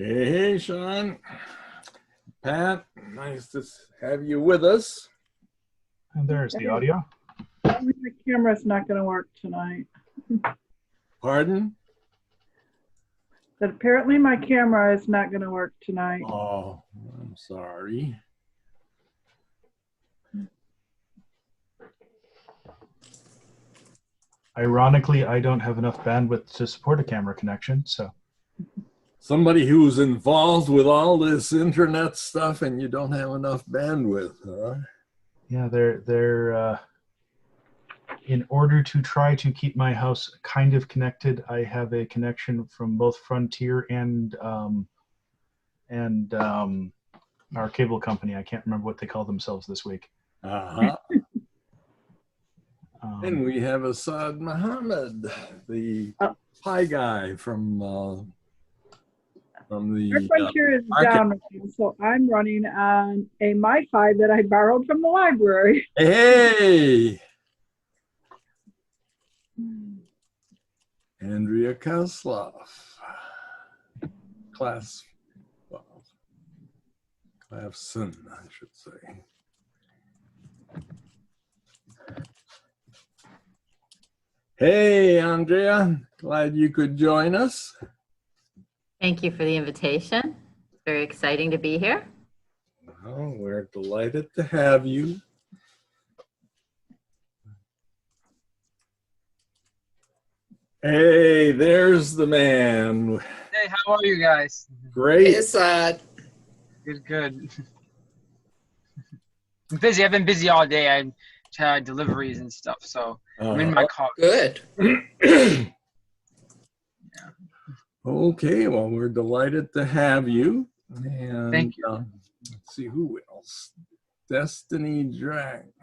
Hey, Sean. Pat, nice to have you with us. And there's the audio. The camera's not going to work tonight. Pardon? But apparently my camera is not going to work tonight. Oh, I'm sorry. Ironically, I don't have enough bandwidth to support a camera connection, so. Somebody who's involved with all this internet stuff and you don't have enough bandwidth, huh? Yeah, they're in order to try to keep my house kind of connected, I have a connection from both Frontier and our cable company. I can't remember what they call themselves this week. Uh-huh. And we have Asad Muhammad, the pie guy from the Our Frontier is down, so I'm running on a MiFi that I borrowed from the library. Hey! Andrea Kosloff, Clafson, I should say. Hey, Andrea, glad you could join us. Thank you for the invitation. Very exciting to be here. Well, we're delighted to have you. Hey, there's the man. Hey, how are you guys? Great. It's Good, good. I'm busy. I've been busy all day. I had deliveries and stuff, so I'm in my car. good. Okay, well, we're delighted to have you. And Thank you. Let's see who else. Destiny Dragon.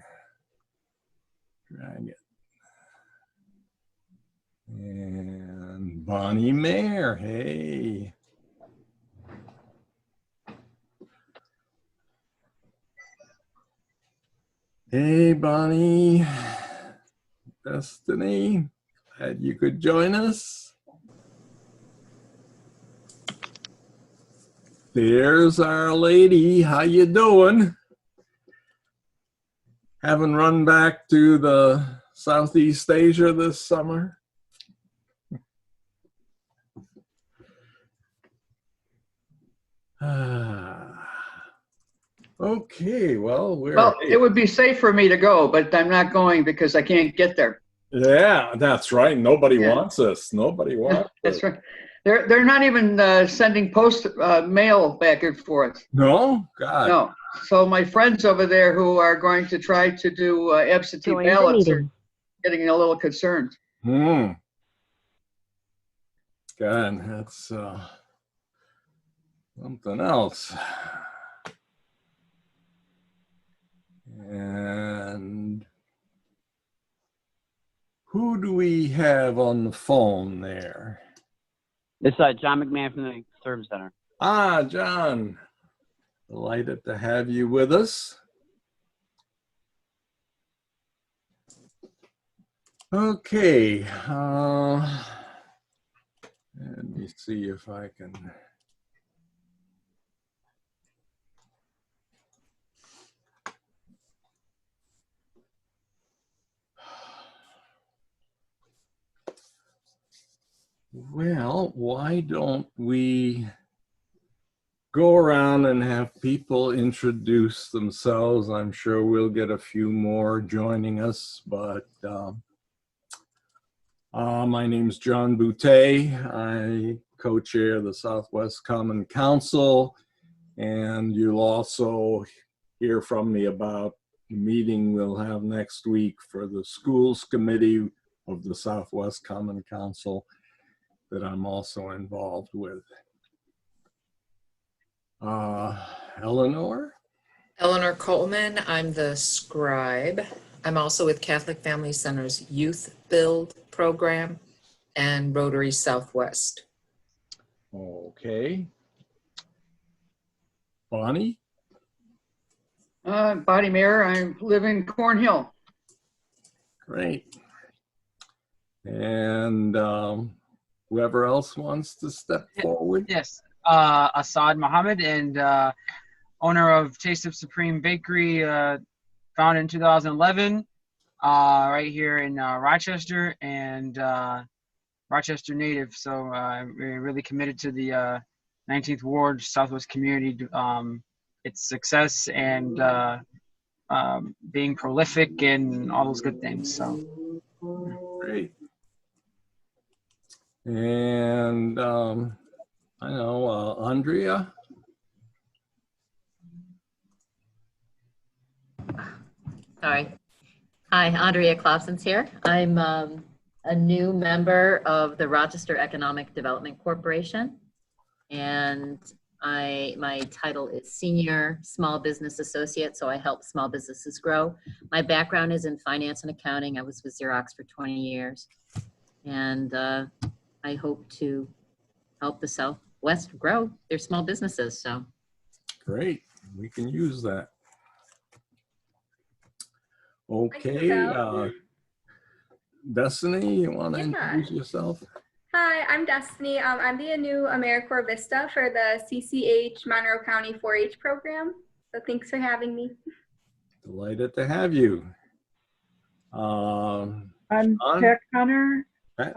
And Bonnie Mayer. Hey. Hey, Bonnie. Destiny. Glad you could join us. There's Our Lady. How you doing? Haven't run back to the Southeast Asia this summer? Okay, well, it would be safe for me to go, but I'm not going because I can't get there. Yeah, that's right. Nobody wants us. Nobody wants That's us. right. They're not even sending mail back and forth. No? God. No. So my friends over there who are going to try to do absentee ballots are getting a little concerned. God, that's something else. And who do we have on the phone there? It's John McMahon from the Service Center. Ah, John. Delighted to have you with us. Okay. Let me see if I can. Well, why don't we go around and have people introduce themselves? I'm sure we'll get a few more joining us, but my name's John Boutte. I co-chair the Southwest Common Council, and you'll also hear from me about the meeting we'll have next week for the Schools Committee of the Southwest Common Council that I'm also involved with. Eleanor? Eleanor Coleman. I'm the scribe. I'm also with Catholic Family Center's Youth Build program and Rotary Southwest. Okay. Bonnie? Bonnie Mayer. I live in Cornhill. Great. And whoever else wants to step forward? Yes. Assad Mohammed, and owner of Taste of Supreme Bakery, founded in 2011, right here in Rochester, and Rochester native. So we're really committed to the 19th Ward Southwest community, its success, and being prolific and all those good things. So Great. And I know Andrea. Sorry. Hi, Andrea Clausen's here. I'm a new member of the Rochester Economic Development Corporation, and my title is Senior Small Business Associate, so I help small businesses grow. My background is in finance and accounting. I was with Xerox for 20 years, and I hope to help the Southwest grow their small businesses. So Great, we can use that. Okay, Destiny, you want to introduce yourself? Hi, I'm Destiny. I'm the new AmeriCorps Vista for the CCH Monroe County 4-H program. So thanks for having me. Delighted to have you. I'm Sean? Pat Connor. Pat?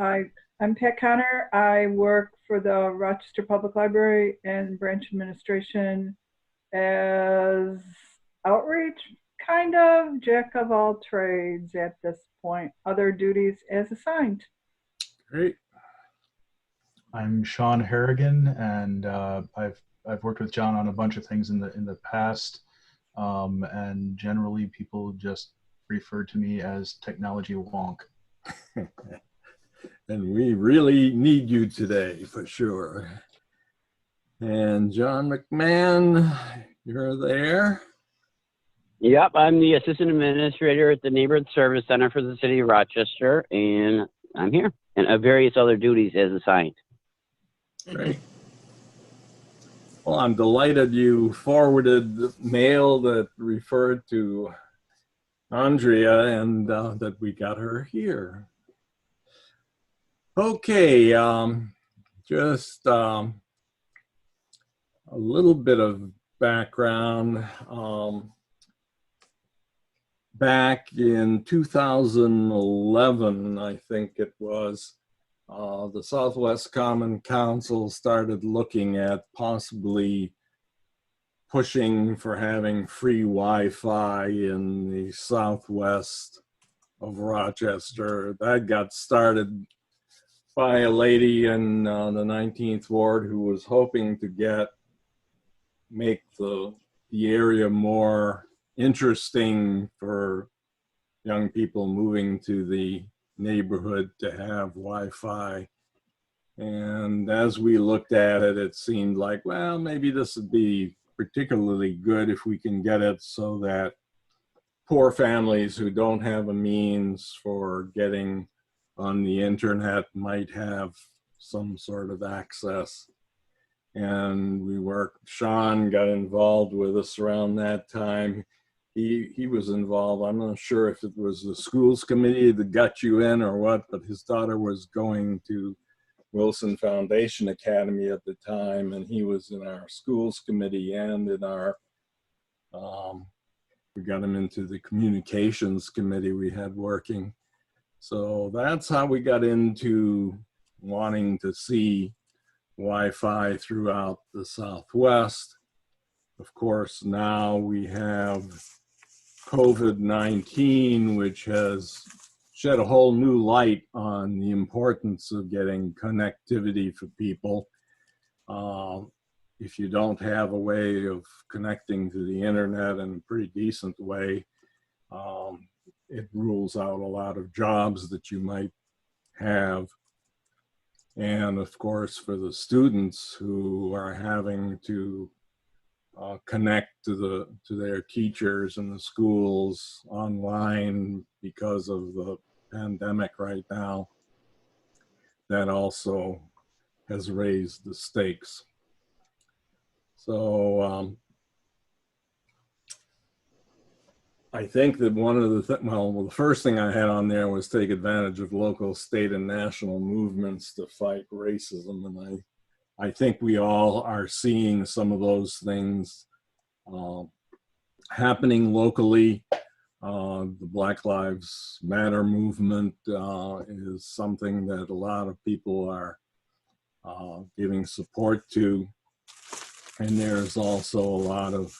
I'm Pat Connor. I work for the Rochester Public Library and branch administration as outreach, kind of jack of all trades at this point. Other duties as assigned. Great. I'm Sean Harrigan, and I've worked with John on a bunch of things in the past, and generally people just refer to me as Technology Wonk. And we really need you today for sure. And John McMahon, you're there. Yep, I'm the assistant administrator at the Neighborhood Service Center for the City of Rochester, and I'm here, and various other duties as assigned. Great. Well, I'm delighted you forwarded the mail that referred to Andrea and that we got her here. Okay, just a little bit of background. Back in 2011, I think it was, the Southwest Common Council started looking at possibly pushing for having free Wi-Fi in the southwest of Rochester. That got started by a lady in the 19th Ward who was hoping to make the area more interesting for young people moving to the neighborhood to have Wi-Fi. And as we looked at it, it seemed like, well, maybe this would be particularly good if we can get it so that poor families who don't have a means for getting on the internet might have some sort of access. And Sean got involved with us around that time. He was involved. I'm not sure if it was the schools committee that got you in or what, but his daughter was going to Wilson Foundation Academy at the time, and he was in our schools committee and in our, we got him into the communications committee we had working. So that's how we got into wanting to see Wi-Fi throughout the Southwest. Of course, now we have COVID-19, which has shed a whole new light on the importance of getting connectivity for people. If you don't have a way of connecting to the internet in a pretty decent way, it rules out a lot of jobs that you might have. And of course, for the students who are having to connect to their teachers in the schools online because of the pandemic right now, that also has raised the stakes. So I think that one of the first thing I had on there was take advantage of local, state, and national movements to fight racism, and I think we all are seeing some of those things happening locally. The Black Lives Matter movement is something that a lot of people are giving support to. And there's also a lot of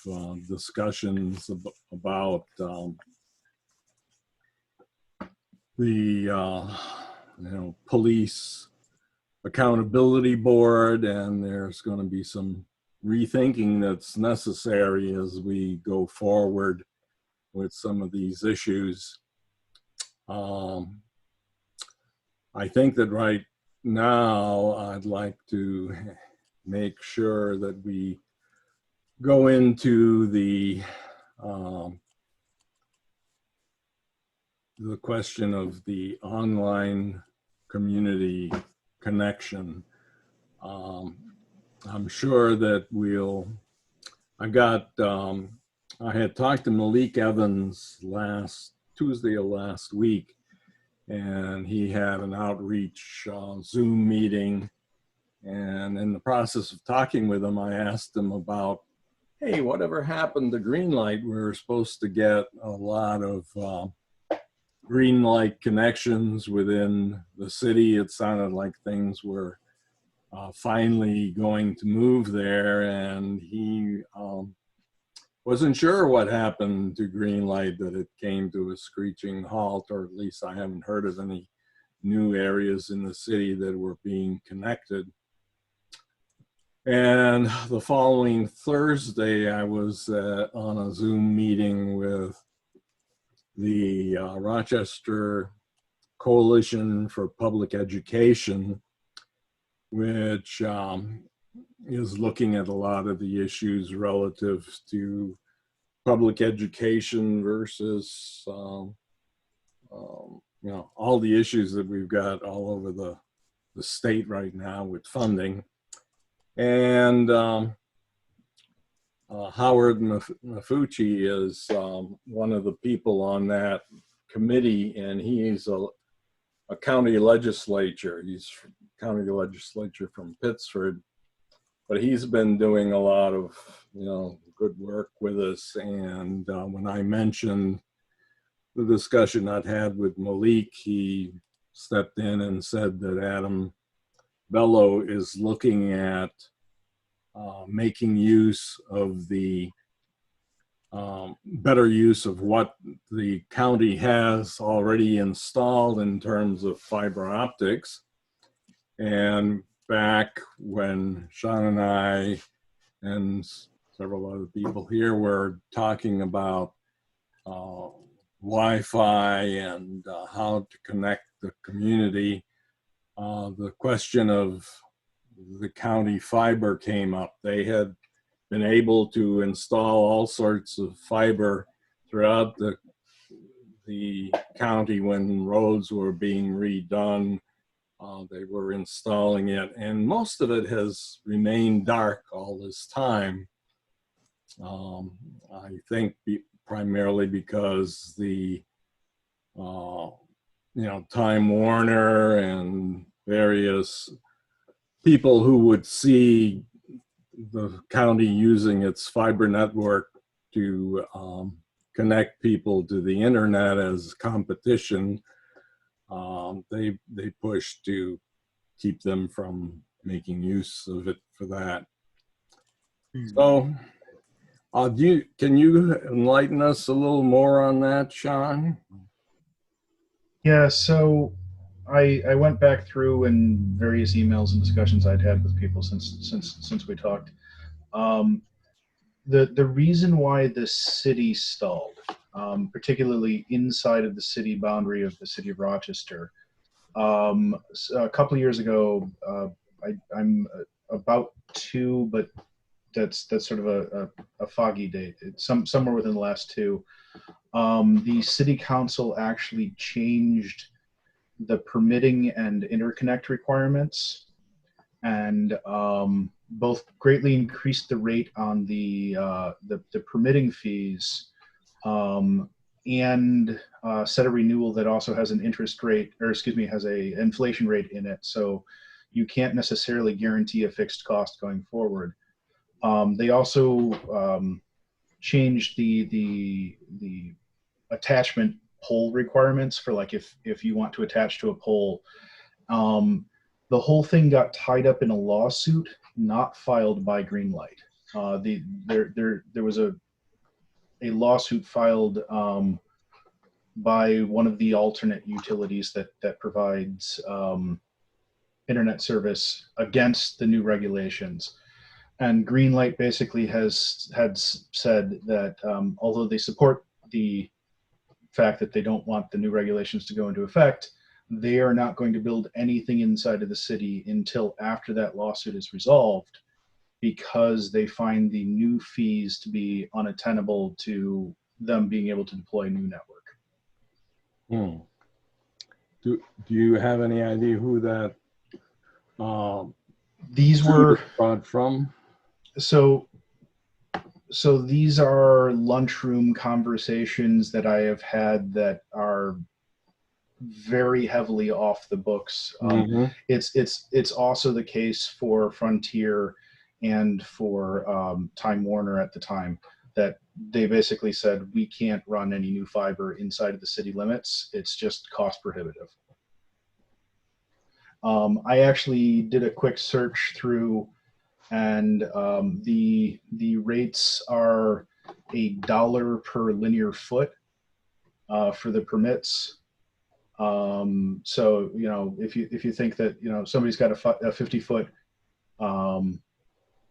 discussions about the police accountability board, and there's going to be some rethinking that's necessary as we go forward with some of these issues. I think that right now I'd like to make sure that we go into the question of the online community connection. I'm sure that I had talked to Malik Evans last Tuesday of last week, and he had an outreach Zoom meeting. And in the process of talking with him, I asked him about, hey, whatever happened to Greenlight? We were supposed to get a lot of Greenlight connections within the city. It sounded like things were finally going to move there, and he wasn't sure what happened to Greenlight, that it came to a screeching halt, or at least I haven't heard of any new areas in the city that were being connected. And the following Thursday, I was on a Zoom meeting with the Rochester Coalition for Public Education, which is looking at a lot of the issues relative to public education versus, all the issues that we've got all over the state right now with funding. And Howard Mafucci is one of the people on that committee, and he's a county legislature. He's county legislature from Pittsford, but he's been doing a lot of good work with us. And when I mentioned the discussion I'd had with Malik, he stepped in and said that Adam Bello is looking at making use of the better use of what the county has already installed in terms of fiber optics. And back when Sean and I and several other people here were talking about Wi-Fi and how to connect the community, the question of the county fiber came up. They had been able to install all sorts of fiber throughout the county when roads were being redone. They were installing it, and most of it has remained dark all this time. I think primarily because the Time Warner and various people who would see the county using its fiber network to connect people to the internet as competition, they pushed to keep them from making use of it for that. So can you enlighten us a little more on that, Sean? Yeah, so I went back through in various emails and discussions I'd had with people since we talked. The reason why the city stalled, particularly inside of the city boundary of the city of Rochester, a couple of years ago, I'm about two, but that's sort of a foggy date. It's somewhere within the last two. The city council actually changed the permitting and interconnect requirements, and both greatly increased the rate on the permitting fees, and set a renewal that also has an interest rate, or excuse me, has a inflation rate in it. So you can't necessarily guarantee a fixed cost going forward. They also changed the attachment pole requirements for, like, if you want to attach to a pole. The whole thing got tied up in a lawsuit not filed by Greenlight. There was a lawsuit filed by one of the alternate utilities that provides internet service against the new regulations. And Greenlight basically had said that although they support the fact that they don't want the new regulations to go into effect, they are not going to build anything inside of the city until after that lawsuit is resolved, because they find the new fees to be unattainable to them being able to deploy a new network. Do you have any idea who that these were brought from? So these are lunchroom conversations that I have had that are very heavily off the books. It's also the case for Frontier and for Time Warner at the time, that they basically said, we can't run any new fiber inside of the city limits. It's just cost prohibitive. I actually did a quick search through, and the rates are $1 per linear foot for the permits. So, you know, if you think that, you know, somebody's got a 50-foot,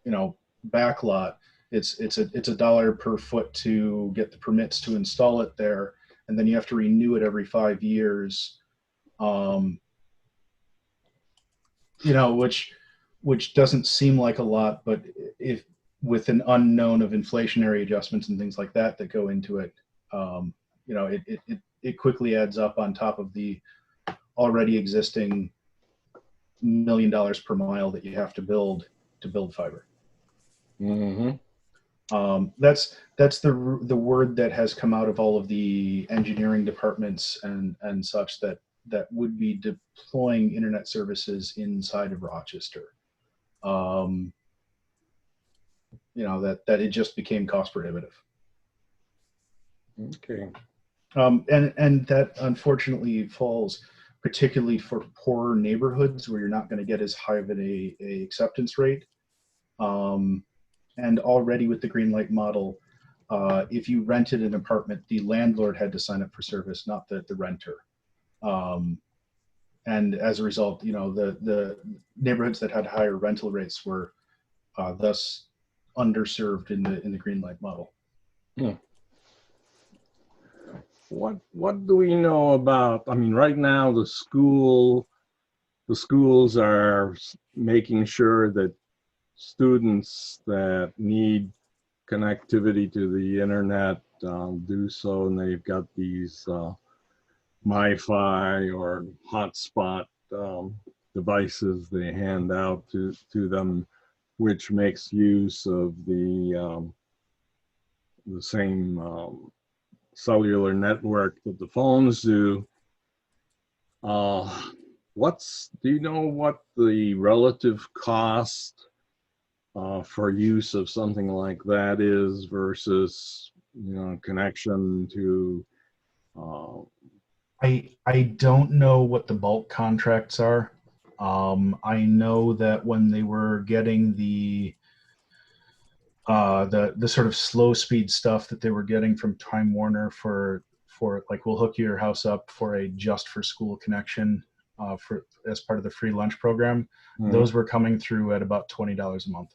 you know, back lot, it's $1 per foot to get the permits to install it there, and then you have to renew it every 5 years. You know, which doesn't seem like a lot, but if with an unknown of inflationary adjustments and things like that go into it, you know, it quickly adds up on top of the already existing $1 million per mile that you have to build fiber. That's the word that has come out of all of the engineering departments and such that would be deploying internet services inside of Rochester. You know, that it just became cost prohibitive. Okay. And that unfortunately falls particularly for poorer neighborhoods where you're not going to get as high of a acceptance rate. And already with the Greenlight model, if you rented an apartment, the landlord had to sign up for service, not the renter. And as a result, you know, the neighborhoods that had higher rental rates were thus underserved in the Greenlight model. What do we know about, I mean, right now the schools are making sure that students that need connectivity to the internet do so, and they've got these MiFi or hotspot devices they hand out to them, which makes use of the same cellular network that the phones do. Do you know what the relative cost for use of something like that is versus, you know, connection to? I don't know what the bulk contracts are. I know that when they were getting the sort of slow speed stuff that they were getting from Time Warner for like, we'll hook your house up for a just for school connection for as part of the free lunch program, those were coming through at about $20 a month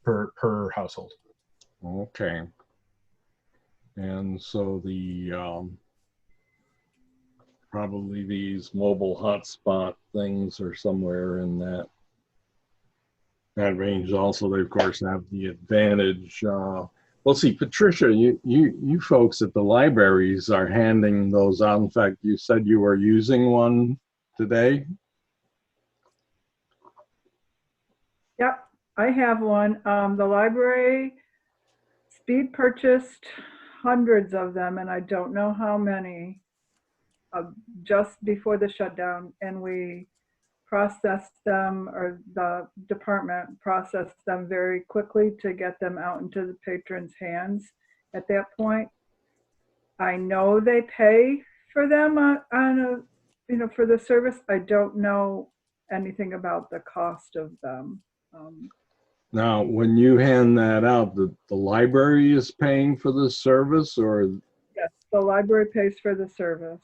per household. Okay. And so the probably these mobile hotspot things are somewhere in that range. Also, they of course have the advantage. Well, see, Patricia, you folks at the libraries are handing those out. In fact, you said you were using one today. Yep, I have one. The library, Speed purchased hundreds of them, and I don't know how many, just before the shutdown, and we processed them, or the department processed them very quickly to get them out into the patrons' hands at that point. I know they pay for them for the service. I don't know anything about the cost of them. Now, when you hand that out, the library is paying for the service, or? Yes, the library pays for the service.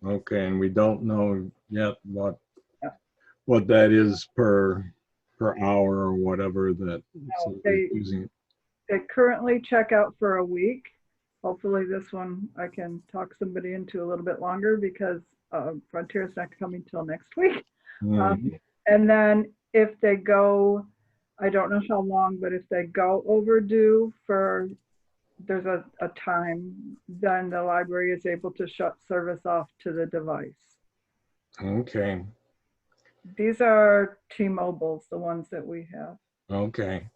Okay, and we don't know yet what that is per hour or whatever that they using. They currently check out for a week. Hopefully this one I can talk somebody into a little bit longer, because Frontier's not coming till next week. And then if they go, I don't know how long, but if they go overdue there's a time, then the library is able to shut service off to the device. Okay. These are T-Mobile's, the ones that we have. Okay.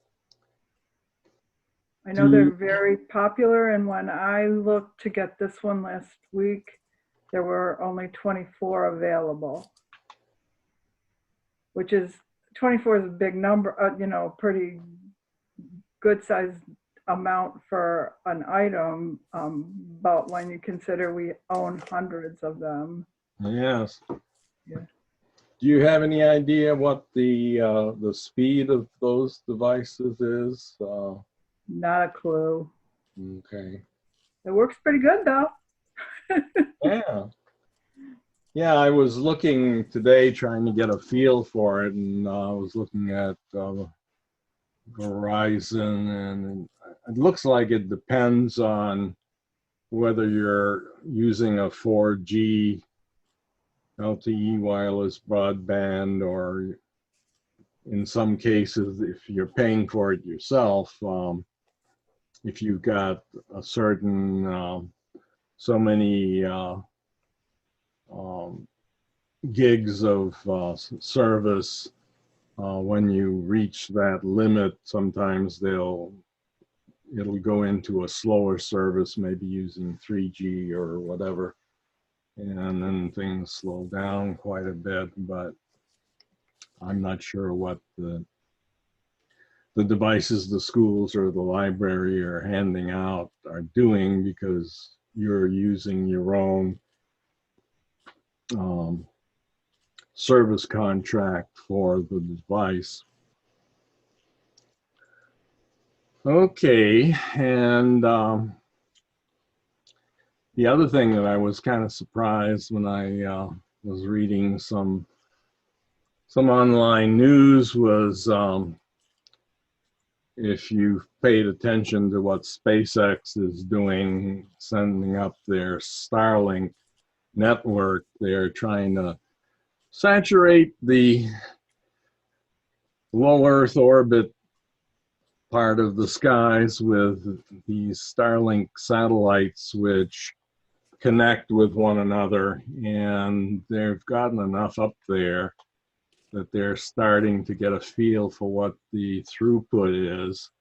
I know they're very popular, and when I looked to get this one last week, there were only 24 available, which is 24 is a big number, pretty good sized amount for an item, but when you consider we own hundreds of them. Yes. Yeah. Do you have any idea what the speed of those devices is? Not a clue. Okay. It works pretty good though. Yeah. Yeah, I was looking today trying to get a feel for it, and I was looking at Verizon, and it looks like it depends on whether you're using a 4G LTE wireless broadband, or in some cases, if you're paying for it yourself, if you've got a certain so many gigs of service, when you reach that limit, sometimes it'll go into a slower service, maybe using 3G or whatever, and then things slow down quite a bit. But I'm not sure what the devices the schools or the library are handing out are doing, because you're using your own service contract for the device. Okay, and the other thing that I was kind of surprised when I was reading some online news was, if you paid attention to what SpaceX is doing, sending up their Starlink network, they're trying to saturate the low Earth orbit part of the skies with these Starlink satellites, which connect with one another, and they've gotten enough up there that they're starting to get a feel for what the throughput is.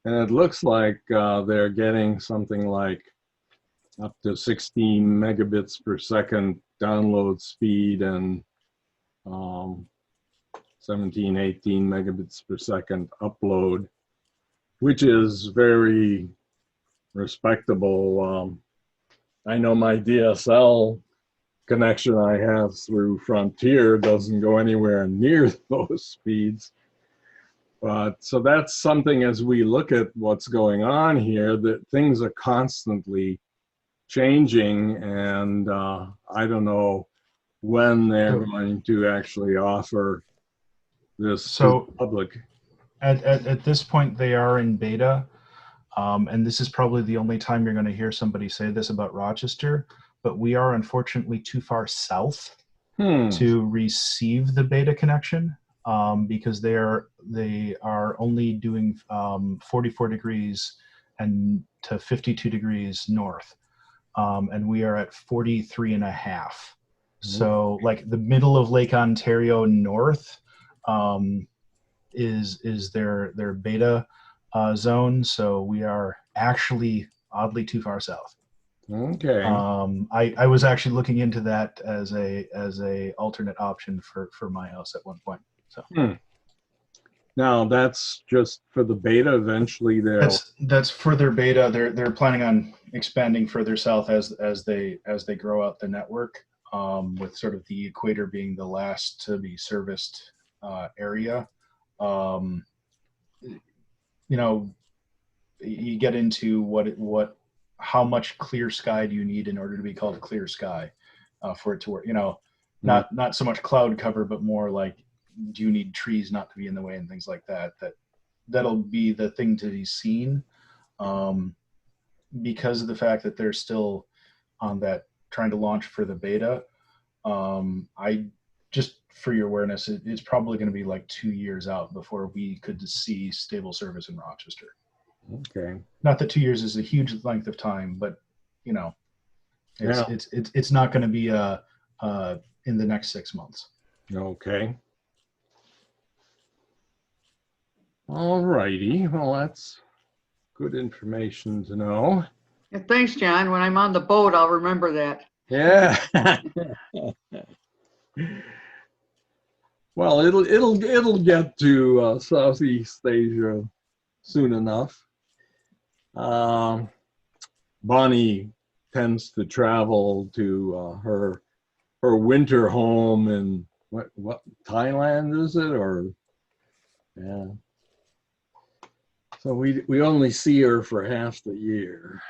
And it looks like they're getting something like up to 16 megabits per second download speed, and 17, 18 megabits per second upload, which is very respectable. I know my DSL connection I have through Frontier doesn't go anywhere near those speeds. But so that's something, as we look at what's going on here, that things are constantly changing, and I don't know when they're going to actually offer this to the public. At this point, they are in beta, and this is probably the only time you're going to hear somebody say this about Rochester, but we are unfortunately too far south to receive the beta connection, because they are only doing 44 degrees and to 52 degrees north, and we are at 43 and a half. So like the middle of Lake Ontario north is their beta zone. So we are actually oddly too far south. Okay. I was actually looking into that as a alternate option for my house at one point. So Now that's just for the beta. Eventually, they'll. that's further beta. They're planning on expanding further south as they grow out the network. With sort of the equator being the last to be serviced area. You know, you get into how much clear sky do you need in order to be called clear sky for it to work? You know, not so much cloud cover, but more like, do you need trees not to be in the way and things like that? That'll be the thing to be seen, because of the fact that they're still on that trying to launch for the beta. I just, for your awareness, it's probably going to be like 2 years out before we could see stable service in Rochester. Okay. Not that 2 years is a huge length of time, but you know, it's not going to be in the next 6 months. Okay. All righty. Well, that's good information to know. Yeah, thanks, John. When I'm on the boat, I'll remember that. Yeah. Well, it'll get to Southeast Asia soon enough. Bonnie tends to travel to her winter home in what Thailand is it, or yeah. So we only see her for half the year.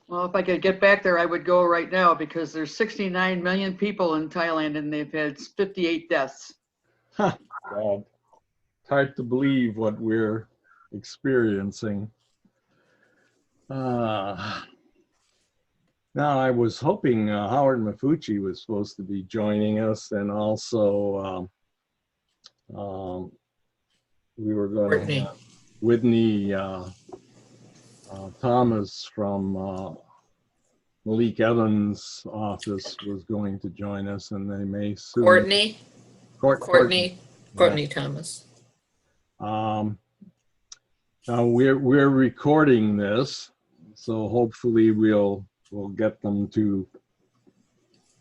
Well, if I could get back there, I would go right now, because there's 69 million people in Thailand and they've had 58 deaths. God, it's hard to believe what we're experiencing. Now, I was hoping Howard Mafucci was supposed to be joining us, and also we were going to Whitney Thomas from Malik Evans' office was going to join us, and they may soon. Courtney Thomas. Now we're recording this, so hopefully we'll get them to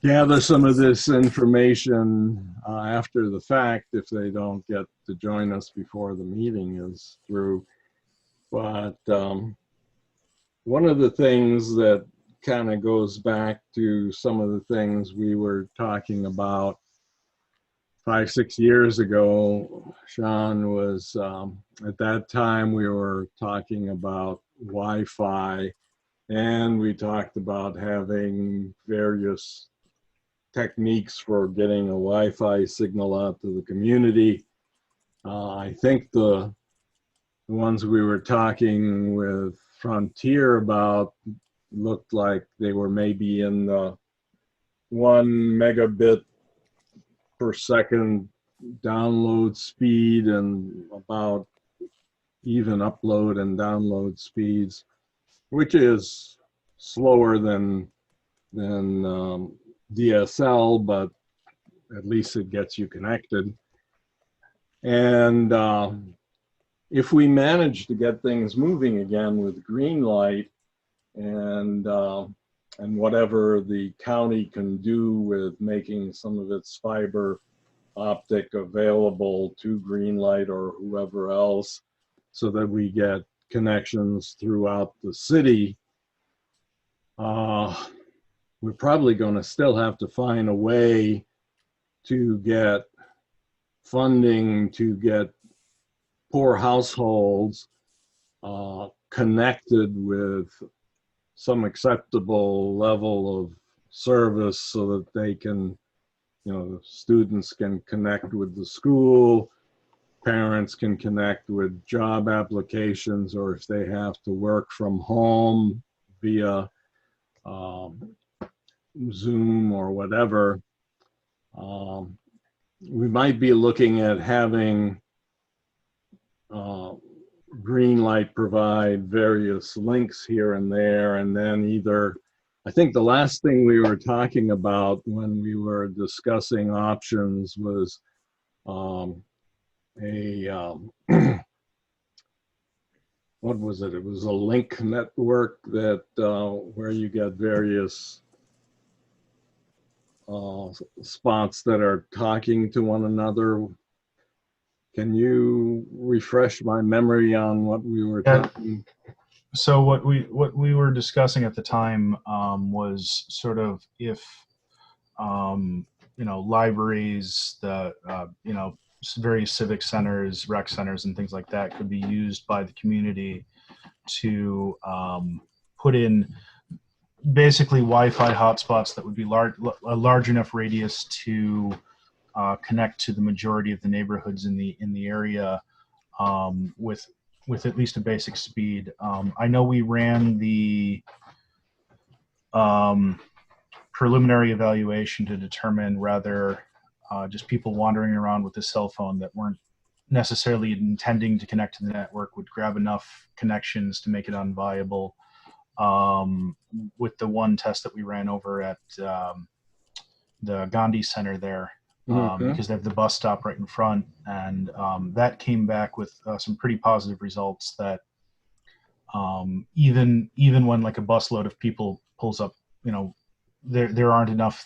gather some of this information after the fact if they don't get to join us before the meeting is through. But one of the things that kind of goes back to some of the things we were talking about 5-6 years ago, Sean, was at that time we were talking about Wi-Fi, and we talked about having various techniques for getting a Wi-Fi signal out to the community. I think the ones we were talking with Frontier about looked like they were maybe in the 1 megabit per second download speed and about even upload and download speeds, which is slower than DSL, but at least it gets you connected. And if we manage to get things moving again with green light and whatever the county can do with making some of its fiber optic available to Greenlight or whoever else, so that we get connections throughout the city, we're probably going to still have to find a way to get funding to get poor households connected with some acceptable level of service so that they can, students can connect with the school, parents can connect with job applications, or if they have to work from home via Zoom or whatever. We might be looking at having Greenlight provide various links here and there, and then either, I think the last thing we were talking about when we were discussing options was what was it? It was a link network that where you got various spots that are talking to one another. Can you refresh my memory on what we were talking? So what we were discussing at the time was sort of if libraries, the various civic centers, rec centers, and things like that could be used by the community to put in basically Wi-Fi hotspots that would be a large enough radius to connect to the majority of the neighborhoods in the area with at least a basic speed. I know we ran the preliminary evaluation to determine whether just people wandering around with a cell phone that weren't necessarily intending to connect to the network would grab enough connections to make it unviable. With the one test that we ran over at the Gandhi Center there, because they have the bus stop right in front, and that came back with some pretty positive results that even when like a busload of people pulls up, there aren't enough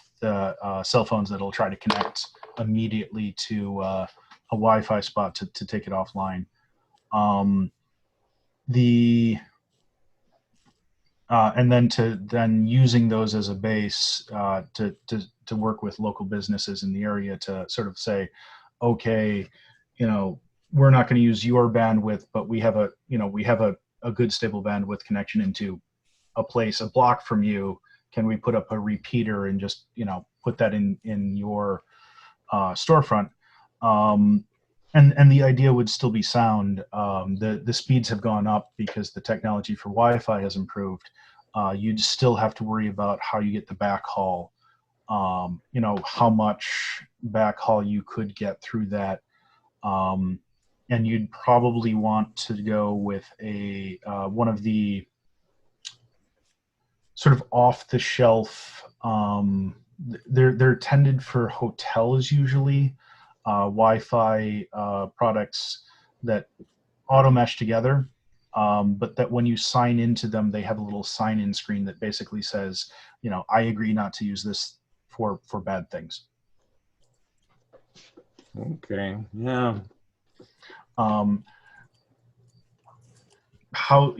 cell phones that'll try to connect immediately to a Wi-Fi spot to take it offline. And then using those as a base to work with local businesses in the area to sort of say, okay, we're not going to use your bandwidth, but we have a good stable bandwidth connection into a place a block from you. Can we put up a repeater and just put that in your storefront? And the idea would still be sound. The speeds have gone up because the technology for Wi-Fi has improved. You'd still have to worry about how you get the backhaul, how much backhaul you could get through that. And you'd probably want to go with one of the sort of off-the-shelf, they're intended for hotels usually, Wi-Fi products that auto mesh together, but that when you sign into them, they have a little sign-in screen that basically says, I agree not to use this for bad things. Okay, yeah. How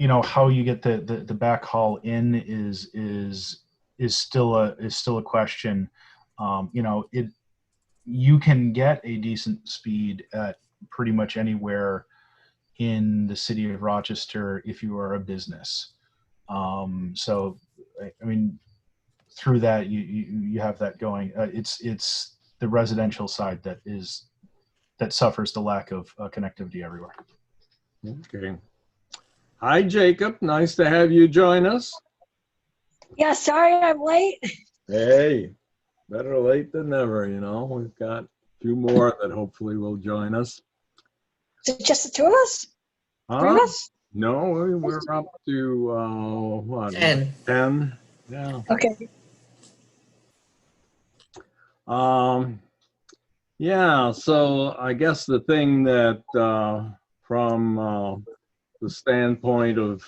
you get the backhaul in is still a question. You can get a decent speed at pretty much anywhere in the city of Rochester if you are a business. So I mean, through that you have that going. It's the residential side that suffers the lack of connectivity everywhere. Okay. Hi, Jacob. Nice to have you join us. Yeah, sorry I'm late. Hey, better late than never, We've got a few more that hopefully will join us. Is it just the two of us? Three of us? No, we're up to, what? 10. 10? Yeah. Okay. Yeah, so I guess the thing that from the standpoint of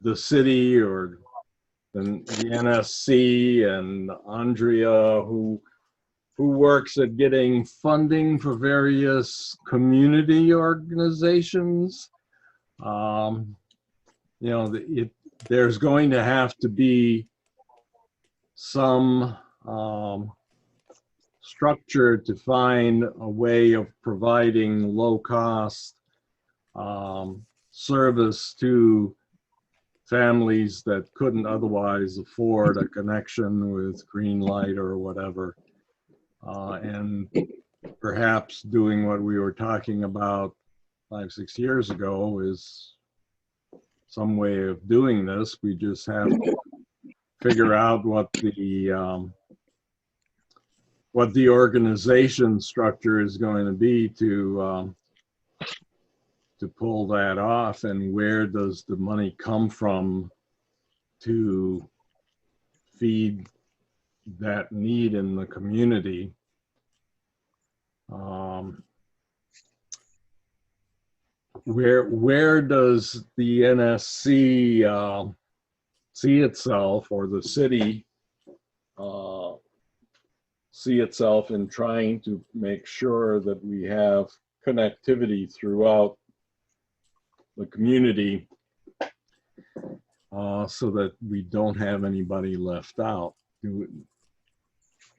the city or the NSC and Andrea, who works at getting funding for various community organizations, there's going to have to be some structure to find a way of providing low-cost service to families that couldn't otherwise afford a connection with green light or whatever. And perhaps doing what we were talking about 5-6 years ago is some way of doing this. We just have to figure out what the organization structure is going to be to pull that off, and where does the money come from to feed that need in the community. where does the NSC see itself, or the city see itself in trying to make sure that we have connectivity throughout the community, so that we don't have anybody left out? Do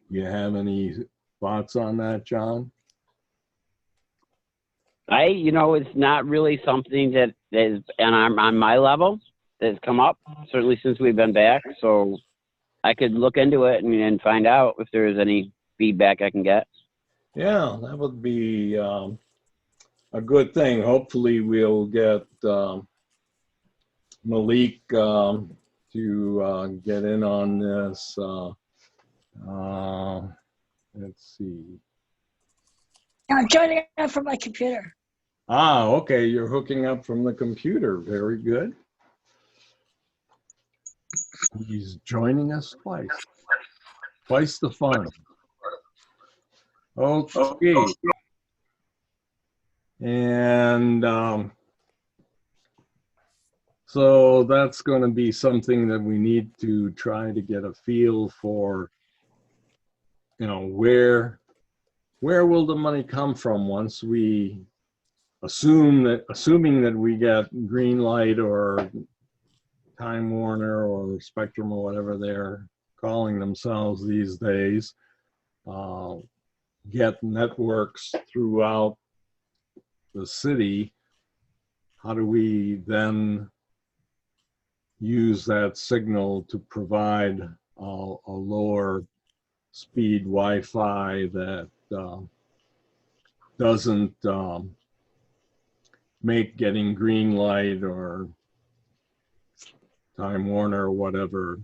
you have any thoughts on that, John? It's not really something that is on my level that's come up, certainly since we've been back. So I could look into it and find out if there's any feedback I can get. Yeah, that would be a good thing. Hopefully we'll get Malik to get in on this. Let's see. I'm joining up from my computer. Okay, you're hooking up from the computer. Very good. He's joining us twice. Twice the fun. Okay. And so that's going to be something that we need to try to get a feel for, where will the money come from once we assuming that we get green light or Time Warner or Spectrum or whatever they're calling themselves these days, get networks throughout the city. How do we then use that signal to provide a lower speed Wi-Fi that doesn't make getting green light or Time Warner or whatever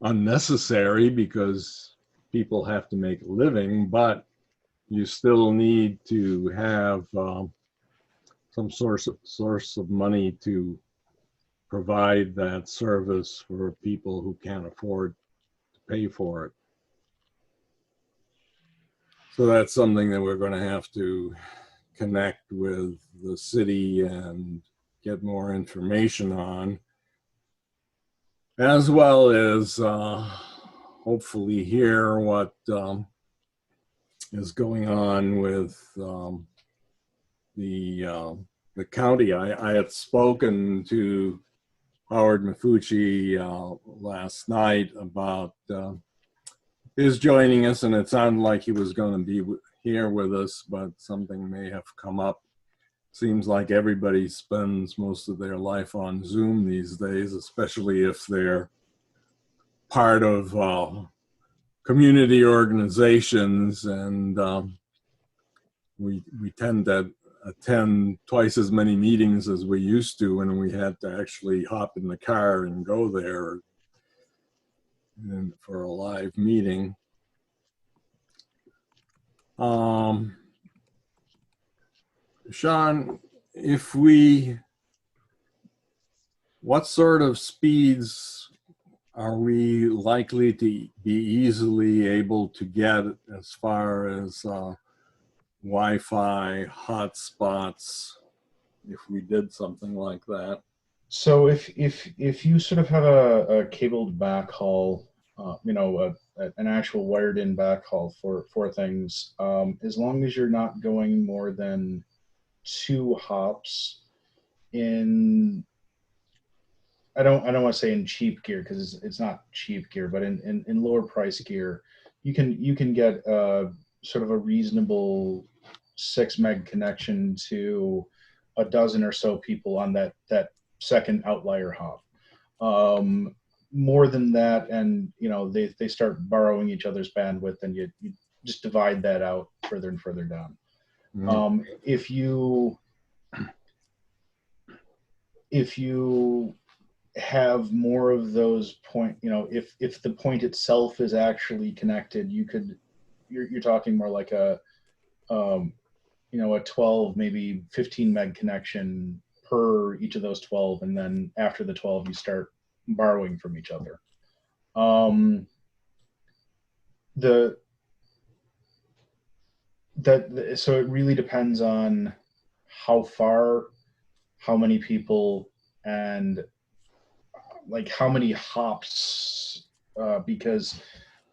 unnecessary, because people have to make a living, but you still need to have some source of money to provide that service for people who can't afford to pay for it. So that's something that we're going to have to connect with the city and get more information on, as well as hopefully hear what is going on with the county. I had spoken to Howard Mafucci last night about his joining us, and it sounded like he was going to be here with us, but something may have come up. Seems like everybody spends most of their life on Zoom these days, especially if they're part of community organizations, and we tend to attend twice as many meetings as we used to when we had to actually hop in the car and go there for a live meeting. Sean, what sort of speeds are we likely to be easily able to get as far as Wi-Fi hotspots if we did something like that? So if you sort of have a cabled backhaul, an actual wired-in backhaul for things, as long as you're not going more than 2 hops in, I don't want to say in cheap gear, because it's not cheap gear, but in lower price gear, you can get sort of a reasonable 6 meg connection to a dozen or so people on that second outlier hop. More than that, and they start borrowing each other's bandwidth, and you just divide that out further and further down. Mm. If you have more of those if the point itself is actually connected, you're talking more like a 12, maybe 15 meg connection per each of those 12, and then after the 12 you start borrowing from each other. So it really depends on how far how many people and like how many hops, because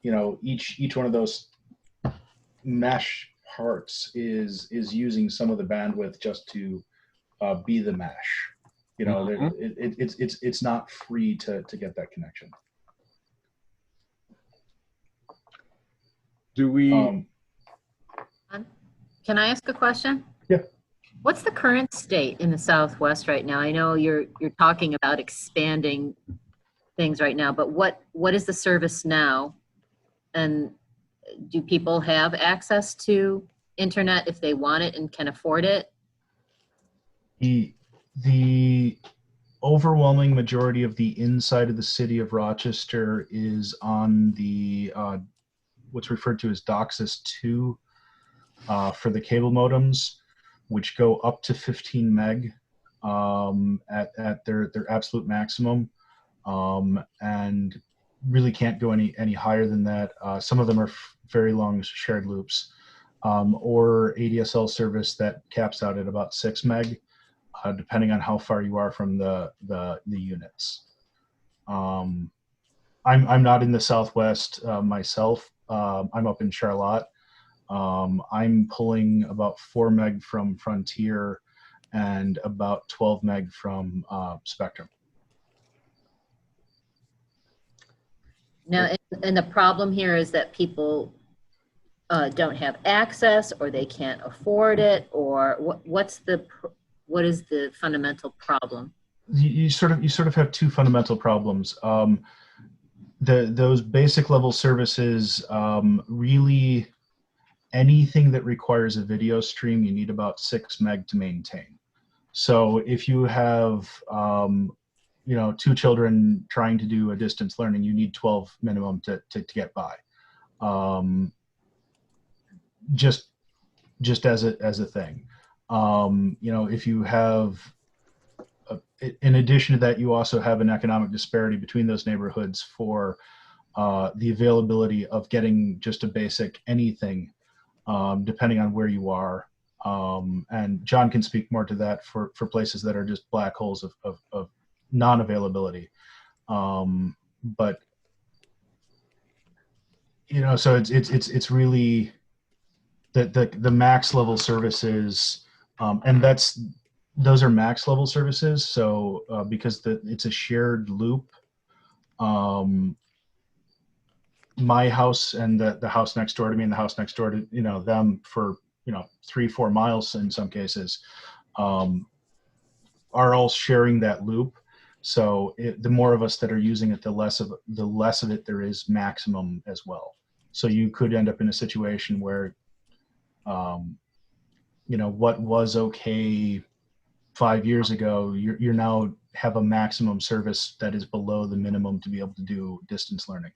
each one of those mesh parts is using some of the bandwidth just to be the mesh. It's not free to get that connection. Do we? Can I ask a question? Yeah. What's the current state in the Southwest right now? I know you're talking about expanding things right now, but what is the service now? And do people have access to internet if they want it and can afford it? The overwhelming majority of the inside of the city of Rochester is on the what's referred to as DOCSIS 2 for the cable modems, which go up to 15 meg at their absolute maximum, and really can't go any higher than that. Some of them are very long shared loops, or ADSL service that caps out at about 6 meg, depending on how far you are from the units. I'm not in the Southwest myself. I'm up in Charlotte. I'm pulling about 4 meg from Frontier and about 12 meg from Spectrum. Now, and the problem here is that people don't have access, or they can't afford it, or what is the fundamental problem? You sort of have two fundamental problems. Those basic level services, really anything that requires a video stream, you need about 6 meg to maintain. So if you have 2 children trying to do a distance learning, you need 12 minimum to get by. Just as a thing. If you have, in addition to that, you also have an economic disparity between those neighborhoods for the availability of getting just a basic anything, depending on where you are. And John can speak more to that for places that are just black holes of non-availability. But so it's really the max level services, and those are max level services. So because it's a shared loop, my house and the house next door to me and the house next door to them for 3-4 miles in some cases, are all sharing that loop. So the more of us that are using it, the less of it there is maximum as well. So you could end up in a situation where what was okay 5 years ago, you're now have a maximum service that is below the minimum to be able to do distance learning.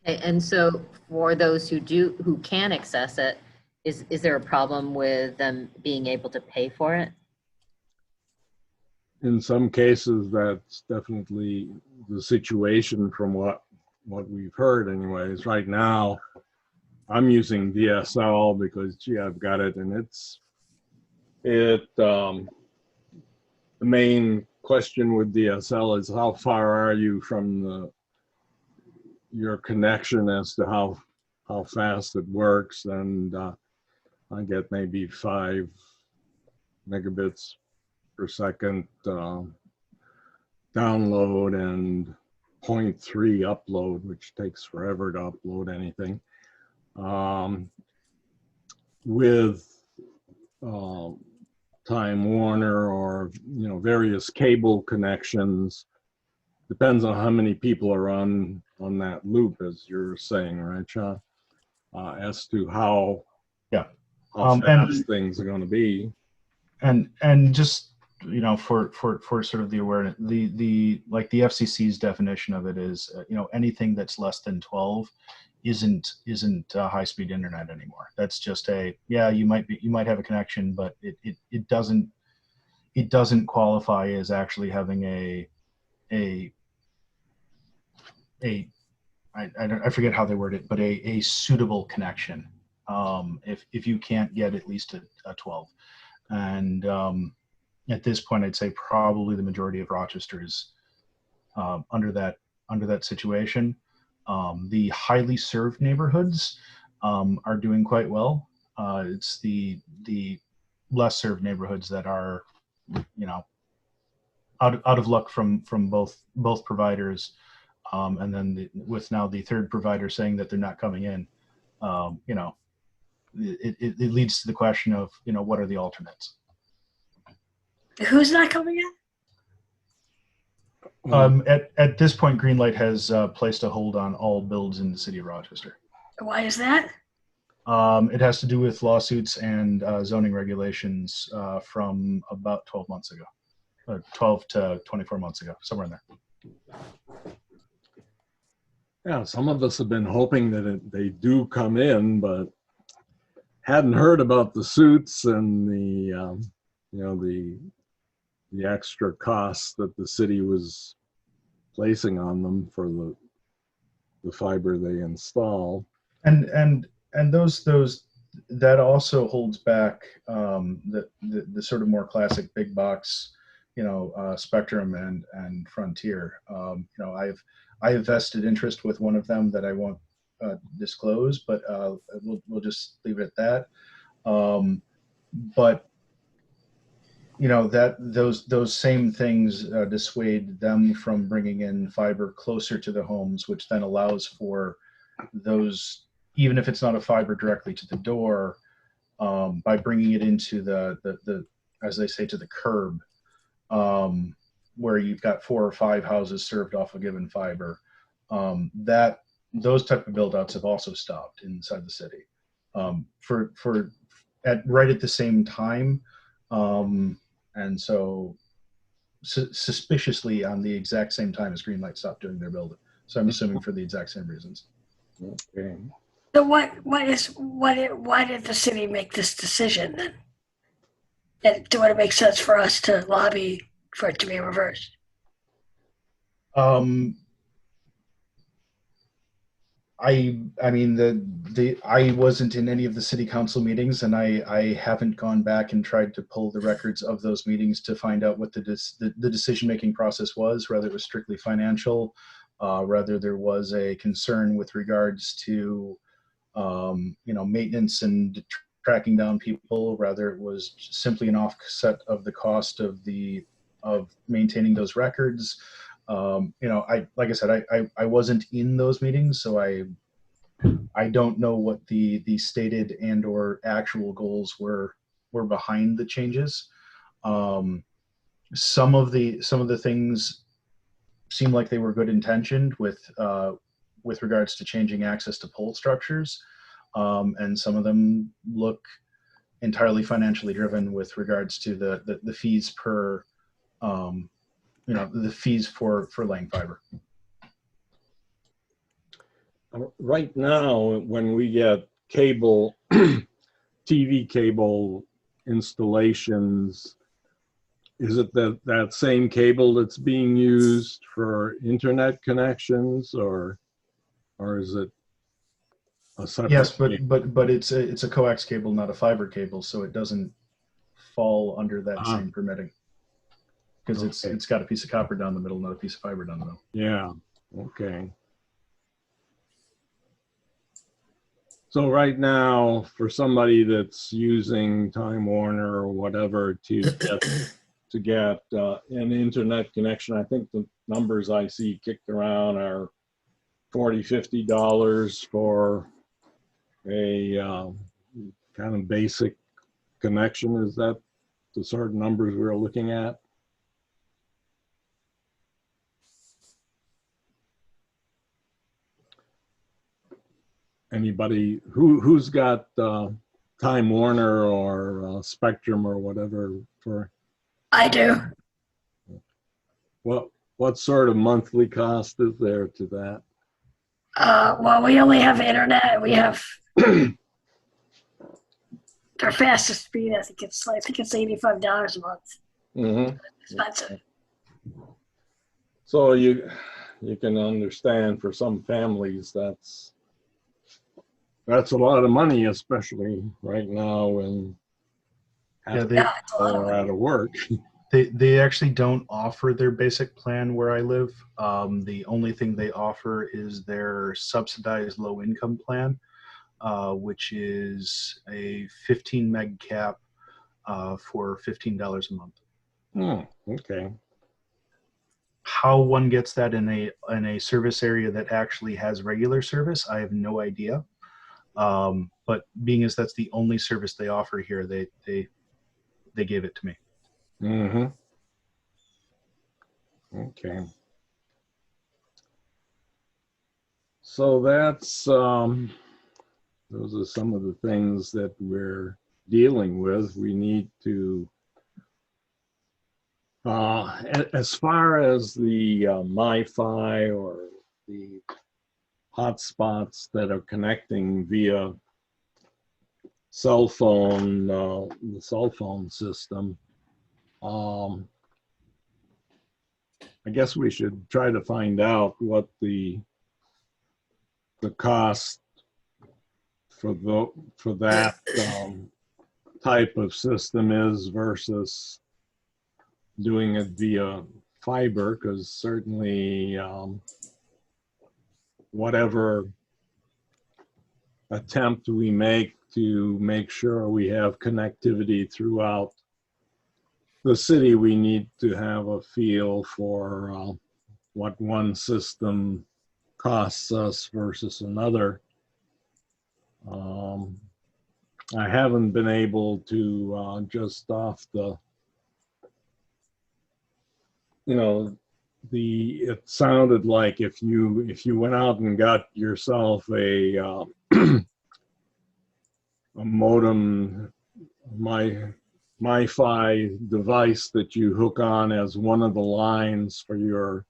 Okay, and so for those who can access it, is there a problem with them being able to pay for it? In some cases, that's definitely the situation from what we've heard anyways. Right now, I'm using DSL because, I've got it, and the main question with DSL is how far are you from your connection as to how fast it works, and I get maybe 5 megabits per second download and 0.3 upload, which takes forever to upload anything. With Time Warner or various cable connections, depends on how many people are on that loop, as you're saying, right, Sean? As to how fast things are going to be, and just for sort of the awareness, the FCC's definition of it is anything that's less than 12 isn't high-speed internet anymore. That's just you might have a connection, but it doesn't qualify as actually having I forget how they word it, but a suitable connection. If you can't get at least a 12, and at this point, I'd say probably the majority of Rochester is under that situation. The highly served neighborhoods are doing quite well. It's the less served neighborhoods that are, out of luck from both providers, and then with now the third provider saying that they're not coming in, it leads to the question of what are the alternates. Who's not coming in? At this point, Greenlight has placed a hold on all builds in the city of Rochester. Why is that? It has to do with lawsuits and zoning regulations from about 12 months ago, 12 to 24 months ago, somewhere in there. Yeah, some of us have been hoping that they do come in, but hadn't heard about the suits and the extra costs that the city was placing on them for the fiber they install. And those that also holds back the sort of more classic big box, Spectrum and Frontier. I have vested interest with one of them that I won't disclose, but we'll just leave it at that. But that those same things dissuade them from bringing in fiber closer to the homes, which then allows for those, even if it's not a fiber directly to the door, by bringing it into the as they say, to the curb, where you've got 4 or 5 houses served off a given fiber. Those type of build outs have also stopped inside the city right at the same time. And so suspiciously on the exact same time as Greenlight stopped doing their building. So I'm assuming for the exact same reasons. Okay. So why did the city make this decision then? And would it make sense for us to lobby for it to be reversed? I mean, I wasn't in any of the city council meetings, and I haven't gone back and tried to pull the records of those meetings to find out what the decision-making process was, whether it was strictly financial, whether there was a concern with regards to, maintenance and tracking down people, whether it was simply an offset of the cost of maintaining those records. Like I said, I wasn't in those meetings, so I don't know what the stated and or actual goals were behind the changes. Some of the things seem like they were good intentioned with regards to changing access to pole structures, and some of them look entirely financially driven with regards to the fees per. The fees for laying fiber. Right now, when we get cable, TV cable installations, is it that same cable that's being used for internet connections, or is it a separate? Yes, but it's a coax cable, not a fiber cable, so it doesn't fall under that same permitting. Because it's got a piece of copper down the middle, not a piece of fiber down the middle. Yeah. Okay. So right now, for somebody that's using Time Warner or whatever to get an internet connection, I think the numbers I see kicked around are $40, $50 for a kind of basic connection. Is that the sort of numbers we're looking at? Anybody who's got Time Warner or Spectrum or whatever for? I do. What sort of monthly cost is there to that? Well, we only have internet. We have our fastest speed. I think it's $85 a month. Mm-hmm. Expensive. So you can understand for some families that's a lot of money, especially right now when Yeah, they're out of work. They actually don't offer their basic plan where I live. The only thing they offer is their subsidized low income plan, which is a 15 meg cap for $15 a month. Okay. How one gets that in a service area that actually has regular service, I have no idea. But being as that's the only service they offer here, they gave it to me. Mm-hmm. Okay. So that's those are some of the things that we're dealing with. We need to, as far as the MiFi or the hotspots that are connecting via cell phone, the cell phone system, I guess we should try to find out what the cost for that type of system is versus doing it via fiber, because certainly whatever attempt we make to make sure we have connectivity throughout the city, we need to have a feel for what one system costs us versus another. I haven't been able to just off the, it sounded like if you went out and got yourself a modem, MiFi device that you hook on as one of the lines for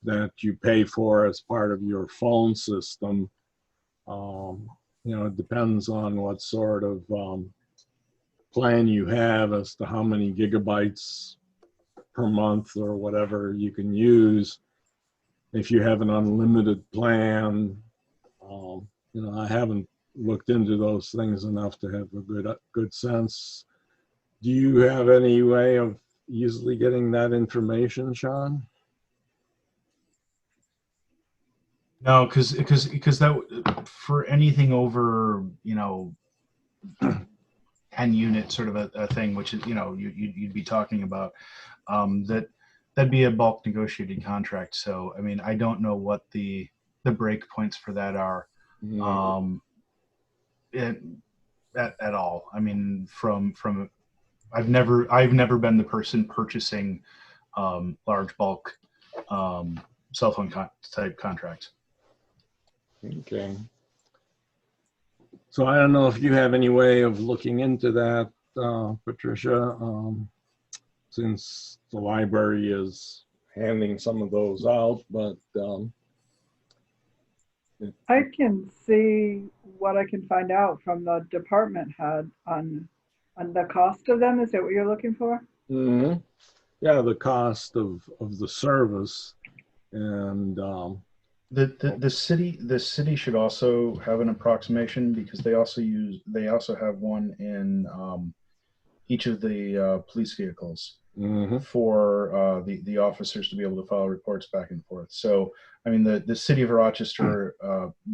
that you pay for as part of your phone system. It depends on what sort of plan you have as to how many gigabytes per month or whatever you can use. If you have an unlimited plan, I haven't looked into those things enough to have a good sense. Do you have any way of easily getting that information, Sean? No, because that for anything over 10 unit sort of a thing, which is you'd be talking about that'd be a bulk negotiated contract. So I mean, I don't know what the break points for that are at all. I mean, from I've never been the person purchasing large bulk cell phone type contracts. Okay. So I don't know if you have any way of looking into that, Patricia, since the library is handing some of those out, but I can see what I can find out from the department head on the cost of them. Is that what you're looking for? mm-hmm. Yeah, the cost of the service, and the city should also have an approximation, because they also have one in each of the police vehicles mm-hmm. for the officers to be able to file reports back and forth. So I mean, the city of Rochester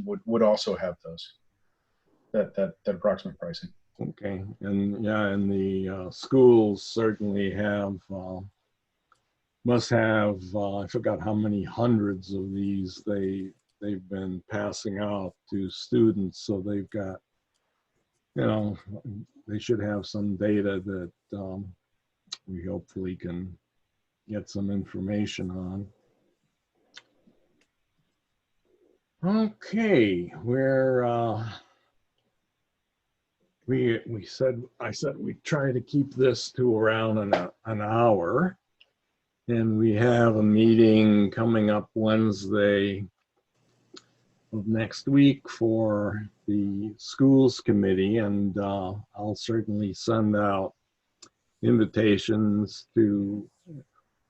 would also have those that approximate pricing. Okay, and yeah, and the schools certainly must have, I forgot how many hundreds of these they've been passing out to students. So they've got, they should have some data that we hopefully can get some information on. Okay, I said we'd try to keep this to around an hour. And we have a meeting coming up Wednesday of next week for the schools committee, and I'll certainly send out invitations to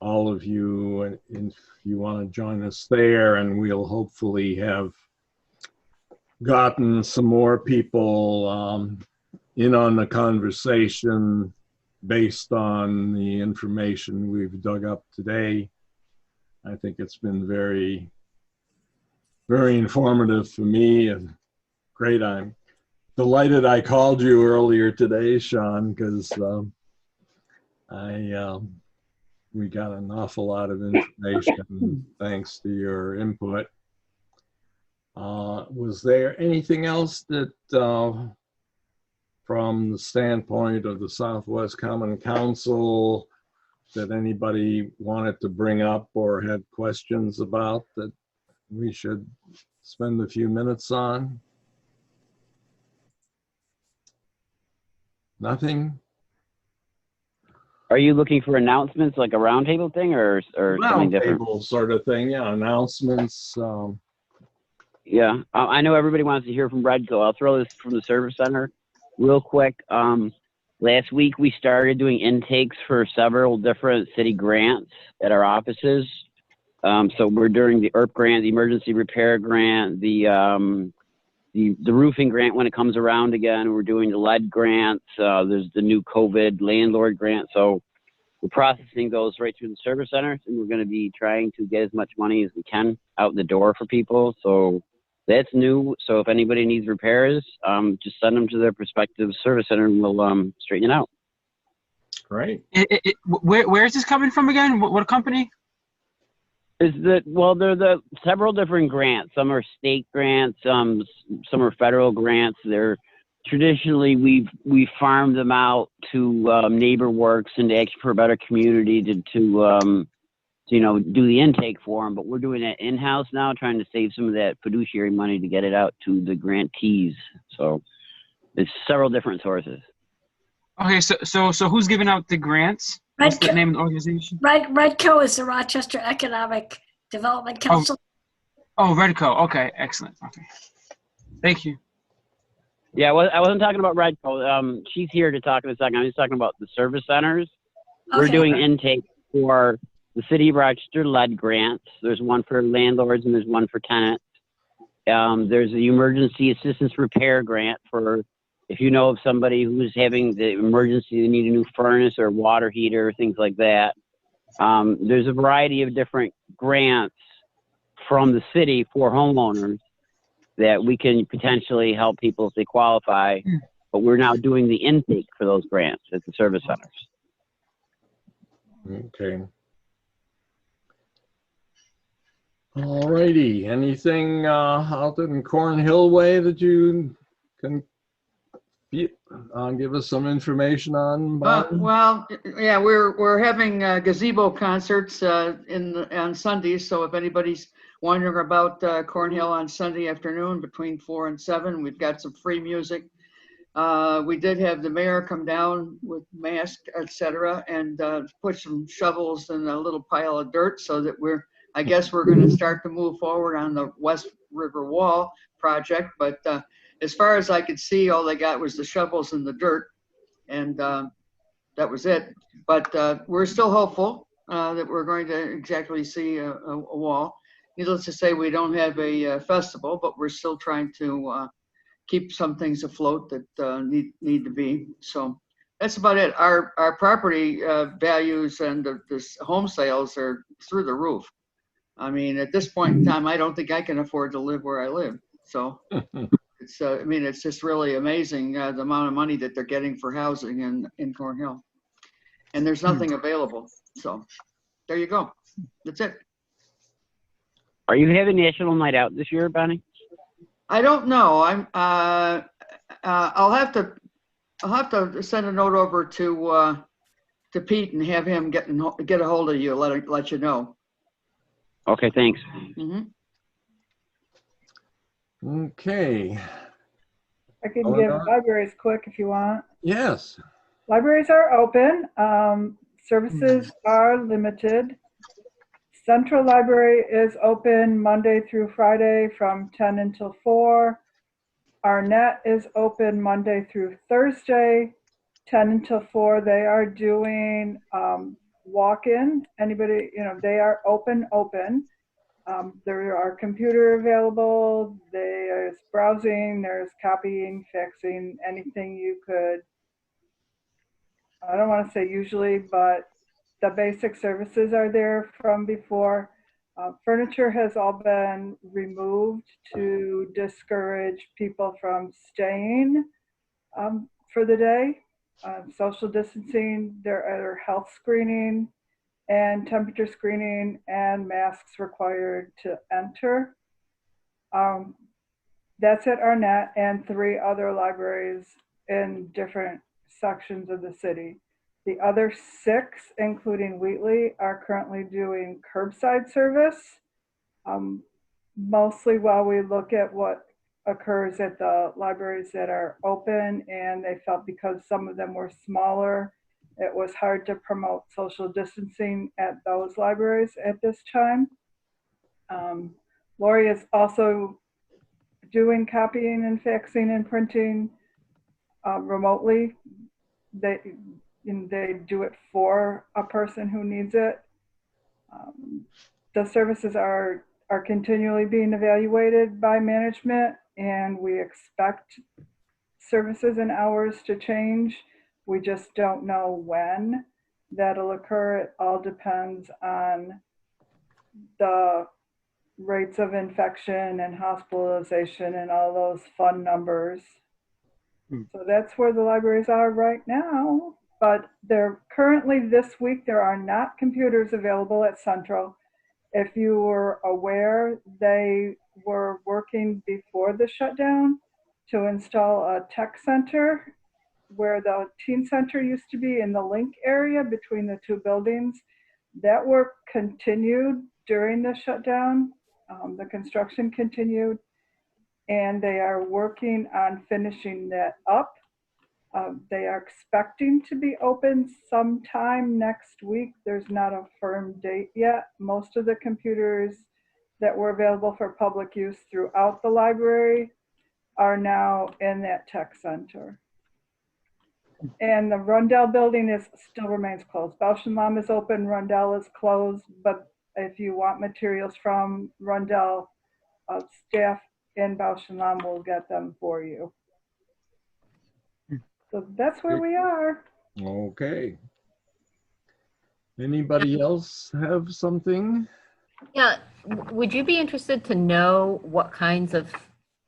all of you if you want to join us there, and we'll hopefully have gotten some more people in on the conversation based on the information we've dug up today, I think it's been very, very informative for me, and great. I'm delighted I called you earlier today, Sean, because we got an awful lot of information thanks to your input. Was there anything else that, from the standpoint of the Southwest Common Council, that anybody wanted to bring up or had questions about that we should spend a few minutes on? Nothing? Are you looking for announcements like a roundtable thing or something different? Roundtable sort of thing, yeah, announcements. Yeah, I know everybody wants to hear from Redco. I'll throw this from the service center real quick. Last week we started doing intakes for several different city grants at our offices. So we're doing the ERP grant, the emergency repair grant, the roofing grant when it comes around again. We're doing the lead grants. There's the new COVID landlord grant. So we're processing those right through the service centers, and we're going to be trying to get as much money as we can out the door for people. So that's new. So if anybody needs repairs, just send them to their prospective service center and we'll straighten it out. Great. Where is this coming from again? What company? Well, there are the several different grants. Some are state grants, some are federal grants. They're traditionally we've farmed them out to NeighborWorks and to Action for a Better Community to you know, do the intake for them. But we're doing that in-house now, trying to save some of that fiduciary money to get it out to the grantees. So it's several different sources. Okay, so who's giving out the grants? What's the name of the organization? Redco is the Rochester Economic Development Council. Oh, Redco. Okay, excellent. Okay, thank you. Yeah, well, I wasn't talking about Redco. She's here to talk in a second. I'm just talking about the service centers. Okay. We're doing intake for the City of Rochester lead grants. There's one for landlords and there's one for tenants. There's the emergency assistance repair grant for if you know of somebody who's having the emergency, they need a new furnace or water heater, things like that. There's a variety of different grants from the city for homeowners that we can potentially help people if they qualify. But we're now doing the intake for those grants at the service centers. Okay. All righty. Anything out in Cornhill Way that you can give us some information on? Well, yeah, we're having gazebo concerts on Sundays. So if anybody's wondering about Cornhill on Sunday afternoon between 4 and 7, we've got some free music. We did have the mayor come down with mask, etc., and put some shovels in a little pile of dirt so that I guess we're going to start to move forward on the West River Wall project. But as far as I could see, all they got was the shovels and the dirt, and that was it. But we're still hopeful that we're going to exactly see a wall. Needless to say, we don't have a festival, but we're still trying to keep some things afloat that need to be. So that's about it. Our property values and the home sales are through the roof. I mean, at this point in time, I don't think I can afford to live where I live. So it's, I mean, it's just really amazing the amount of money that they're getting for housing in Cornhill. And there's nothing available. So there you go. That's it. Are you having National Night Out this year, Bonnie? I don't know. I'll have to send a note over to Pete and have him get a hold of you. Let you know. Okay, thanks. Mm-hmm. Okay. I can give libraries quick if you want. Yes. Libraries are open. Services are limited. Central Library is open Monday through Friday from 10 until 4. Arnett is open Monday through Thursday, 10 until 4. They are doing walk-in. Anybody, they are open. There are computer available. There's browsing, there's copying, fixing, anything you could I don't want to say usually, but the basic services are there from before. Furniture has all been removed to discourage people from staying for the day. Social distancing, there are health screening and temperature screening and masks required to enter. That's at Arnett and 3 other libraries in different sections of the city. The other 6, including Wheatley, are currently doing curbside service, mostly while we look at what occurs at the libraries that are open, and they felt because some of them were smaller, it was hard to promote social distancing at those libraries at this time. Lori is also doing copying and faxing and printing remotely. They do it for a person who needs it. The services are continually being evaluated by management, and we expect services and hours to change. We just don't know when that'll occur. It all depends on the rates of infection and hospitalization and all those fun numbers. So that's where the libraries are right now. But they're currently, this week, there are not computers available at Central. If you were aware, they were working before the shutdown to install a tech center where the teen center used to be in the link area between the 2 buildings. That work continued during the shutdown. The construction continued, and they are working on finishing that up. They are expecting to be open sometime next week. There's not a firm date yet. Most of the computers that were available for public use throughout the library are now in that tech center. And the Rundell building still remains closed. Bausch and Lomb is open, Rundell is closed, but if you want materials from Rundell, staff in Bausch and Lomb will get them for you. So that's where we are. Okay. Anybody else have something? Yeah, would you be interested to know what kinds of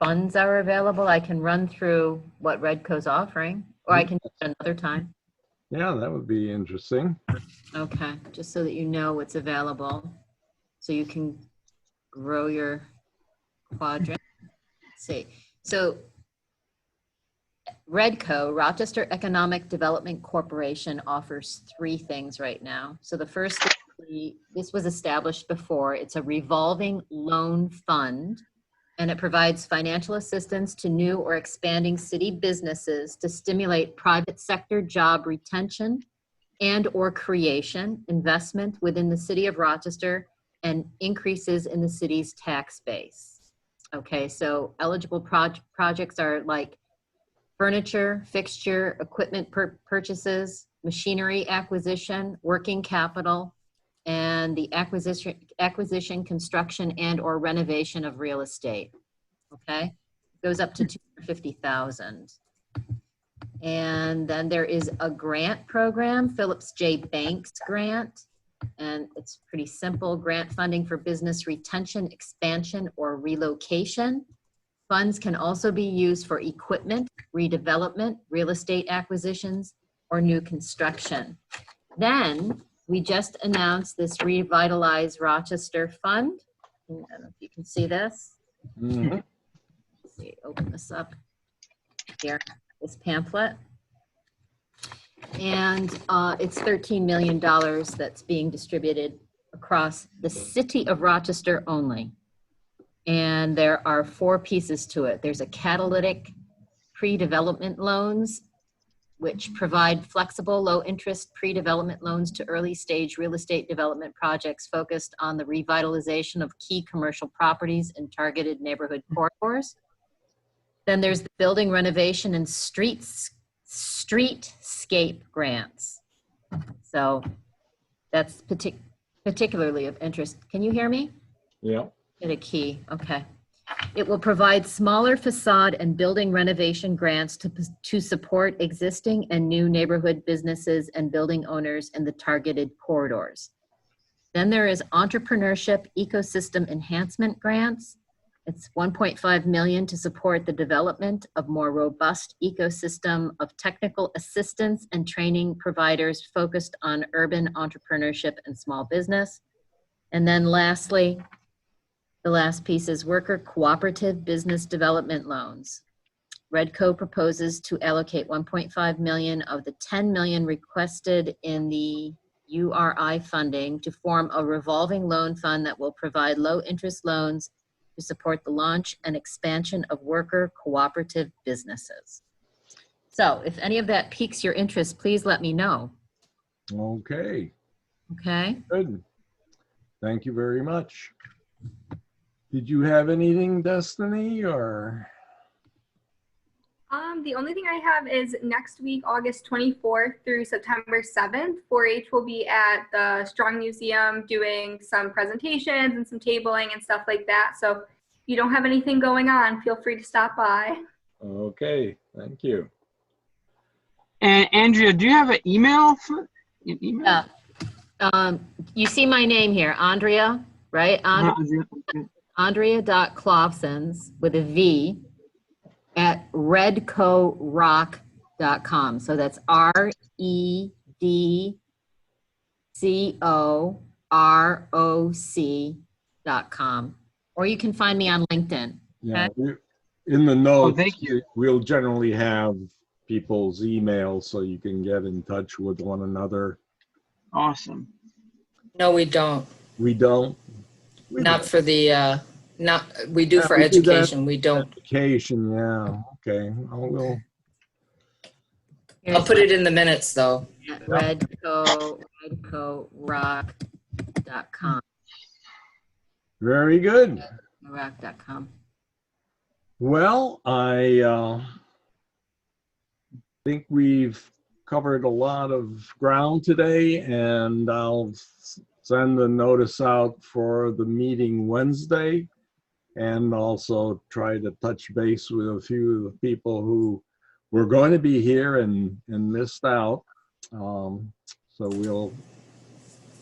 funds are available? I can run through what Redco's offering, or I can do it another time. Yeah, that would be interesting. Okay, just so that you know what's available, so you can grow your quadrant. Let's see, so Redco, Rochester Economic Development Corporation, offers 3 things right now. So the first, this was established before. It's a revolving loan fund, and it provides financial assistance to new or expanding city businesses to stimulate private sector job retention and or creation, investment within the city of Rochester, and increases in the city's tax base. Okay, so eligible projects are like furniture, fixture, equipment purchases, machinery acquisition, working capital, and the acquisition, construction, and or renovation of real estate. Okay, goes up to $250,000. And then there is a grant program, Phillips J. Banks grant, and it's pretty simple. Grant funding for business retention, expansion, or relocation. Funds can also be used for equipment, redevelopment, real estate acquisitions, or new construction. Then we just announced this Revitalize Rochester Fund. I don't know if you can see this. Mm-hmm. Let's see, open this up here, this pamphlet. And it's $13 million that's being distributed across the city of Rochester only. And there are 4 pieces to it. There's a catalytic pre-development loans, which provide flexible, low-interest pre-development loans to early-stage real estate development projects focused on the revitalization of key commercial properties in targeted neighborhood corridors. Then there's the building renovation and streetscape grants. So that's particularly of interest. Can you hear me? Yeah. Hit a key, okay. It will provide smaller facade and building renovation grants to support existing and new neighborhood businesses and building owners in the targeted corridors. Then there is entrepreneurship ecosystem enhancement grants. It's 1.5 million to support the development of more robust ecosystem of technical assistance and training providers focused on urban entrepreneurship and small business. And then lastly, the last piece is worker cooperative business development loans. Redco proposes to allocate 1.5 million of the 10 million requested in the URI funding to form a revolving loan fund that will provide low interest loans to support the launch and expansion of worker cooperative businesses. So if any of that piques your interest, please let me know. Okay, Okay? good. Thank you very much. Did you have anything, Destiny, or? The only thing I have is next week, August 24th through September 7th, 4-H will be at the Strong Museum doing some presentations and some tabling and stuff like that. So if you don't have anything going on, feel free to stop by. Okay, thank you. And Andrea, do you have an email for an email? You see my name here, Andrea, right? Andrea.Clausens with a V at redcorock.com. So that's REDCOROC.com. Or you can find me on LinkedIn. Yeah, in the notes, thank you. We'll generally have people's emails so you can get in touch with one another. Awesome. No, we don't. We don't? Not for the, we do for we do that. education. We don't. Education, yeah, okay. I'll put it in the minutes though. redcorock.com. Very good. Rock.com. Well, I think we've covered a lot of ground today, and I'll send a notice out for the meeting Wednesday, and also try to touch base with a few of the people who were going to be here and missed out. So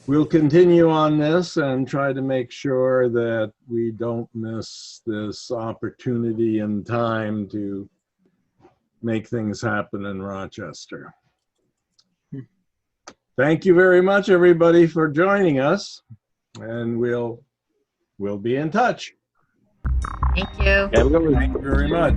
we'll continue on this and try to make sure that we don't miss this opportunity and time to make things happen in Rochester. Thank you very much, everybody, for joining us, and we'll be in touch. Thank you. Have a good one. Thank you very much.